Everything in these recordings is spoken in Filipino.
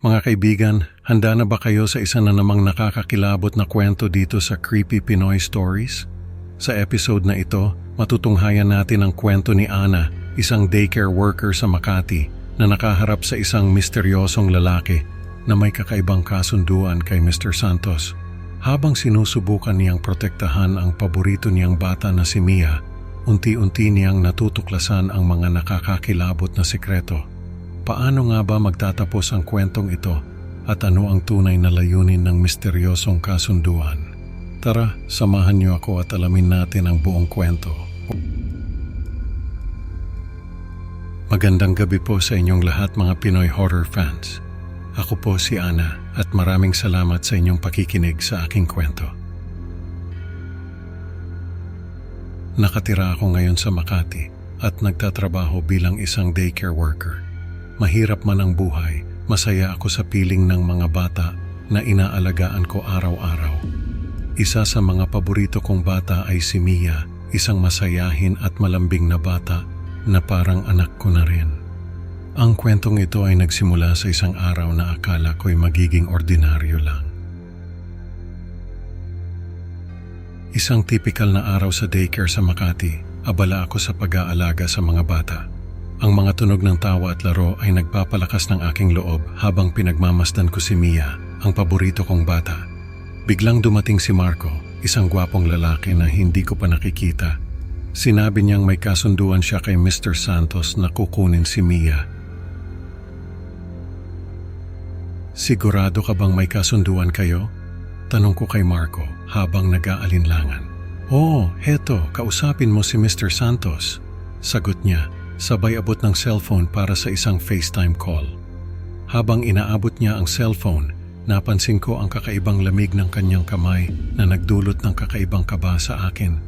Mga kaibigan, handa na ba kayo sa isa na namang nakakakilabot na kwento dito sa Creepy Pinoy Stories? Sa episode na ito, matutunghayan natin ang kwento ni Ana, isang daycare worker sa Makati na nakaharap sa isang misteryosong lalaki na may kakaibang kasunduan kay Mr. Santos. Habang sinusubukan niyang protektahan ang paborito niyang bata na si Mia, unti-unti niyang natutuklasan ang mga nakakakilabot na sikreto. Paano nga ba magtatapos ang kwentong ito at ano ang tunay na layunin ng misteryosong kasunduan? Tara, samahan niyo ako at alamin natin ang buong kwento. Magandang gabi po sa inyong lahat mga Pinoy horror fans. Ako po si Ana at maraming salamat sa inyong pakikinig sa aking kwento. Nakatira ako ngayon sa Makati at nagtatrabaho bilang isang daycare worker. Mahirap man ang buhay, masaya ako sa piling ng mga bata na inaalagaan ko araw-araw. Isa sa mga paborito kong bata ay si Mia, isang masayahin at malambing na bata na parang anak ko na rin. Ang kwentong ito ay nagsimula sa isang araw na akala ko'y magiging ordinaryo lang. Isang tipikal na araw sa daycare sa Makati, abala ako sa pag-aalaga sa mga bata. Ang mga tunog ng tawa at laro ay nagpapalakas ng aking loob habang pinagmamasdan ko si Mia, ang paborito kong bata. Biglang dumating si Marco, isang gwapong lalaki na hindi ko pa nakikita. Sinabi niyang may kasunduan siya kay Mr. Santos na kukunin si Mia. Sigurado ka bang may kasunduan kayo? Tanong ko kay Marco habang nag-aalinlangan. Oo, heto, kausapin mo si Mr. Santos. Sagot niya. Sabay abot ng cellphone para sa isang FaceTime call. Habang inaabot niya ang cellphone, napansin ko ang kakaibang lamig ng kanyang kamay na nagdulot ng kakaibang kaba sa akin.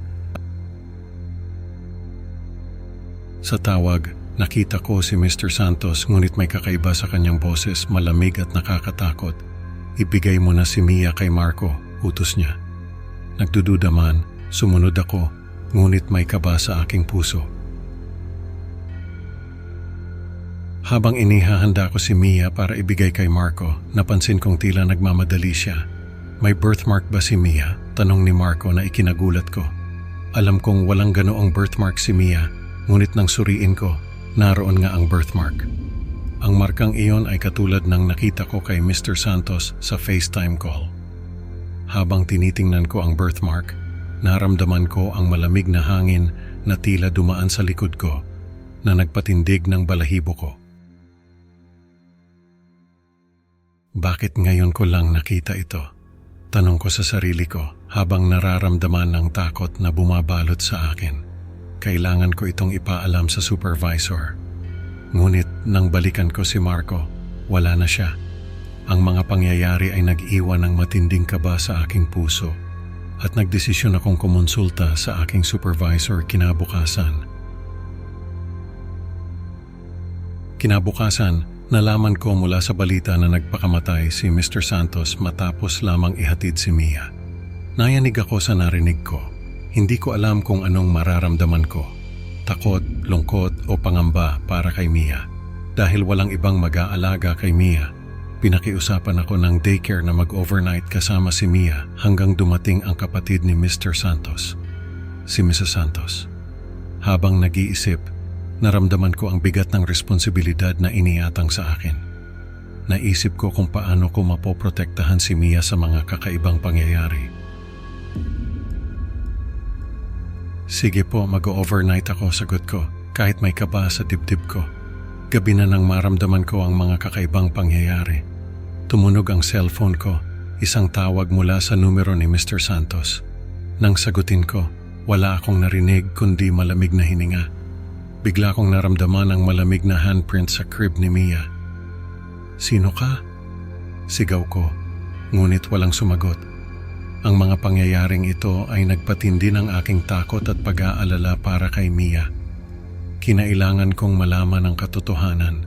Sa tawag, nakita ko si Mr. Santos ngunit may kakaiba sa kanyang boses, malamig at nakakatakot. Ibigay mo na si Mia kay Marco, utos niya. Nagdududa man, sumunod ako, ngunit may kaba sa aking puso. Habang inihahanda ko si Mia para ibigay kay Marco, napansin kong tila nagmamadali siya. May birthmark ba si Mia? Tanong ni Marco na ikinagulat ko. Alam kong walang ganoong birthmark si Mia, ngunit nang suriin ko, naroon nga ang birthmark. Ang markang iyon ay katulad ng nakita ko kay Mr. Santos sa FaceTime call. Habang tinitingnan ko ang birthmark, naramdaman ko ang malamig na hangin na tila dumaan sa likod ko na nagpatindig ng balahibo ko. Bakit ngayon ko lang nakita ito? Tanong ko sa sarili ko habang nararamdaman ng takot na bumabalot sa akin. Kailangan ko itong ipaalam sa supervisor. Ngunit nang balikan ko si Marco, wala na siya. Ang mga pangyayari ay nag-iwan ng matinding kaba sa aking puso at nagdesisyon akong kumonsulta sa aking supervisor kinabukasan. Nalaman ko mula sa balita na nagpakamatay si Mr. Santos matapos lamang ihatid si Mia. Nayanig ako sa narinig ko. Hindi ko alam kung anong mararamdaman ko. Takot, lungkot o pangamba para kay Mia. Dahil walang ibang mag-aalaga kay Mia, pinakiusapan ako ng daycare na mag-overnight kasama si Mia hanggang dumating ang kapatid ni Mr. Santos, si Mrs. Santos. Habang nag-iisip, naramdaman ko ang bigat ng responsibilidad na iniatang sa akin. Naisip ko kung paano ko mapoprotektahan si Mia sa mga kakaibang pangyayari. Sige po, mag-overnight ako, sagot ko, kahit may kaba sa dibdib ko. Gabi na nang maramdaman ko ang mga kakaibang pangyayari. Tumunog ang cellphone ko, isang tawag mula sa numero ni Mr. Santos. Nang sagutin ko, wala akong narinig kundi malamig na hininga. Bigla kong naramdaman ang malamig na handprint sa crib ni Mia. Sino ka? Sigaw ko, ngunit walang sumagot. Ang mga pangyayaring ito ay nagpatindi ng aking takot at pag-aalala para kay Mia. Kinailangan kong malaman ang katotohanan.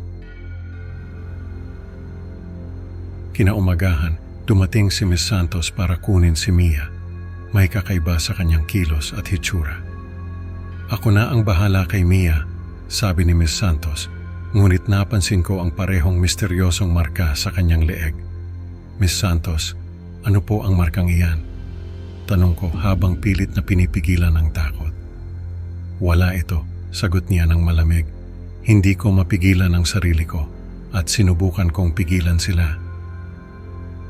Kinaumagahan, dumating si Ms. Santos para kunin si Mia. May kakaiba sa kanyang kilos at hitsura. Ako na ang bahala kay Mia, sabi ni Ms. Santos. ngunit napansin ko ang parehong misteryosong marka sa kanyang leeg. Miss Santos, ano po ang markang iyan? Tanong ko habang pilit na pinipigilan ang takot. Wala ito, sagot niya ng malamig. Hindi ko mapigilan ang sarili ko at sinubukan kong pigilan sila.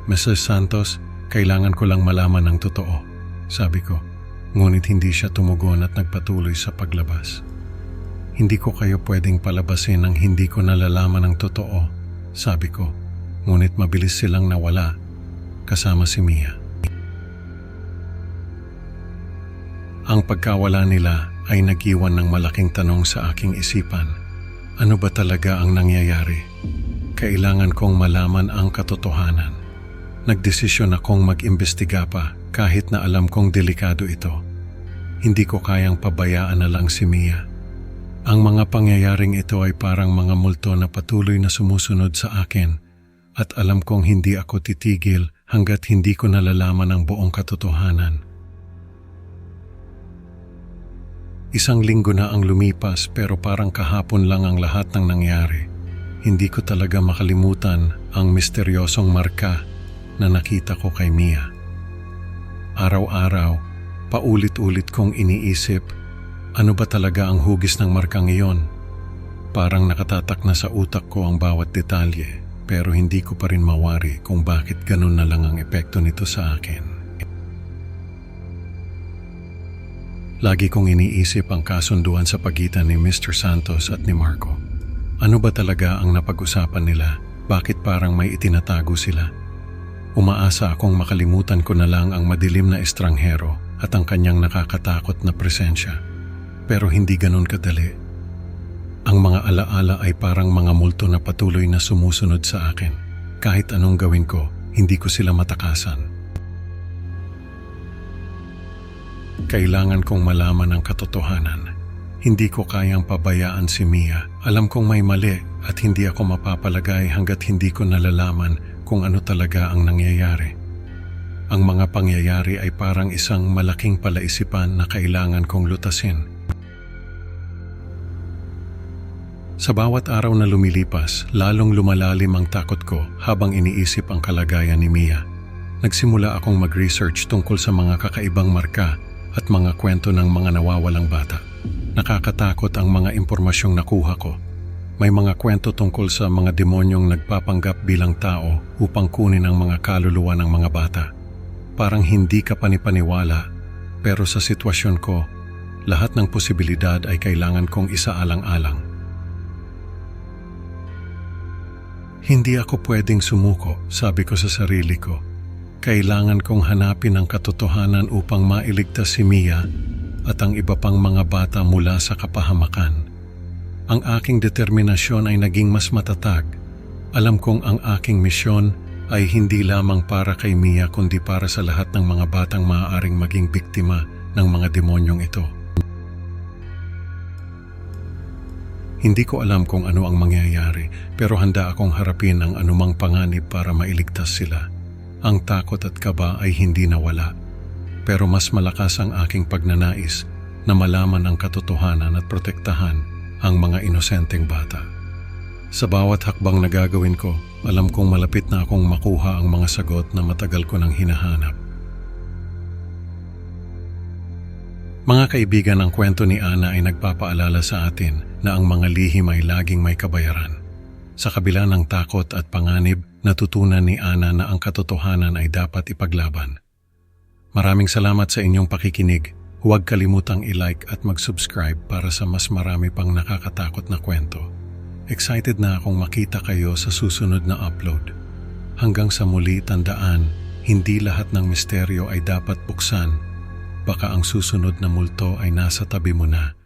Mrs. Santos, kailangan ko lang malaman ang totoo, sabi ko. Ngunit hindi siya tumugon at nagpatuloy sa paglabas. Hindi ko kayo pwedeng palabasin nang hindi ko nalalaman ang totoo, sabi ko. Ngunit mabilis silang nawala, kasama si Mia. Ang pagkawala nila ay nag-iwan ng malaking tanong sa aking isipan. Ano ba talaga ang nangyayari? Kailangan kong malaman ang katotohanan. Nagdesisyon akong mag-imbestiga pa kahit na alam kong delikado ito. Hindi ko kayang pabayaan na lang si Mia. Ang mga pangyayaring ito ay parang mga multo na patuloy na sumusunod sa akin at alam kong hindi ako titigil hanggat hindi ko nalalaman ang buong katotohanan. Isang linggo na ang lumipas pero parang kahapon lang ang lahat ng nangyari. Hindi ko talaga makalimutan ang misteryosong marka na nakita ko kay Mia. Araw-araw, paulit-ulit kong iniisip, ano ba talaga ang hugis ng markang iyon? Parang nakatatak na sa utak ko ang bawat detalye, pero hindi ko pa rin mawari kung bakit ganun na lang ang epekto nito sa akin. Lagi kong iniisip ang kasunduan sa pagitan ni Mr. Santos at ni Marco. Ano ba talaga ang napag-usapan nila? Bakit parang may itinatago sila? Umaasa akong makalimutan ko na lang ang madilim na estranghero at ang kanyang nakakatakot na presensya. Pero hindi ganun kadali. Ang mga alaala ay parang mga multo na patuloy na sumusunod sa akin. Kahit anong gawin ko, hindi ko sila matakasan. Kailangan kong malaman ang katotohanan. Hindi ko kayang pabayaan si Mia. Alam kong may mali at hindi ako mapapalagay hanggat hindi ko nalalaman kung ano talaga ang nangyayari. Ang mga pangyayari ay parang isang malaking palaisipan na kailangan kong lutasin. Sa bawat araw na lumilipas, lalong lumalalim ang takot ko habang iniisip ang kalagayan ni Mia. Nagsimula akong mag-research tungkol sa mga kakaibang marka at mga kwento ng mga nawawalang bata. Nakakatakot ang mga impormasyong nakuha ko. May mga kwento tungkol sa mga demonyong nagpapanggap bilang tao upang kunin ang mga kaluluwa ng mga bata. Parang hindi ka panipaniwala, pero sa sitwasyon ko, lahat ng posibilidad ay kailangan kong isaalang-alang. Hindi ako pwedeng sumuko, sabi ko sa sarili ko. Kailangan kong hanapin ang katotohanan upang mailigtas si Mia at ang iba pang mga bata mula sa kapahamakan. Ang aking determinasyon ay naging mas matatag. Alam kong ang aking misyon ay hindi lamang para kay Mia kundi para sa lahat ng mga batang maaaring maging biktima ng mga demonyong ito. Hindi ko alam kung ano ang mangyayari, pero handa akong harapin ang anumang panganib para mailigtas sila. Ang takot at kaba ay hindi nawala, pero mas malakas ang aking pagnanais na malaman ang katotohanan at protektahan ang mga inosenteng bata. Sa bawat hakbang na gagawin ko, alam kong malapit na akong makuha ang mga sagot na matagal ko nang hinahanap. Mga kaibigan, ang kwento ni Ana ay nagpapaalala sa atin na ang mga lihim ay laging may kabayaran. Sa kabila ng takot at panganib, natutunan ni Ana na ang katotohanan ay dapat ipaglaban. Maraming salamat sa inyong pakikinig. Huwag kalimutang i-like at mag-subscribe para sa mas marami pang nakakatakot na kwento. Excited na akong makita kayo sa susunod na upload. Hanggang sa muli, tandaan, hindi lahat ng misteryo ay dapat buksan. Baka ang susunod na multo ay nasa tabi mo na.